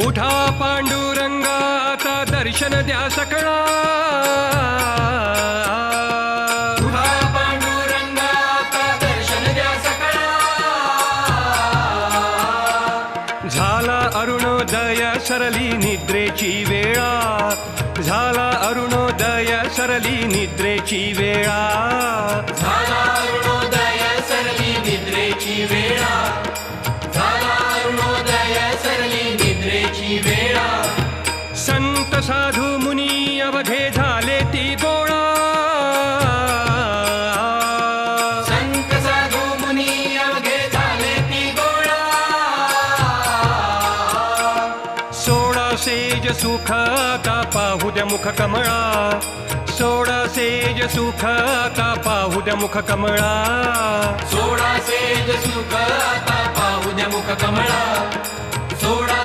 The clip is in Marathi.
उठा पांडुरंगाचा दर्शन द्या सकळा, उठा पांडुरंगाचा दर्शन द्या सकळा. झाला अरुणोदय सरली निद्रेची वेळा, झाला अरुणोदय सरली निद्रेची वेळा. झाला अरुणोदय सरली निद्रेची वेळा, झाला अरुणोदय सरली निद्रेची वेळा. संत साधू मुनी अवघे झाले ती गोळा, संत साधू मुनी अवघे झाले ती गोळा. सोळा सेज सुख आता पाहू द्या मुख कमळा, सोळा सेज सुख आता पाहू द्या मुख कमळा. सोळा सेज सुख आता पाहू द्या मुख कमळा.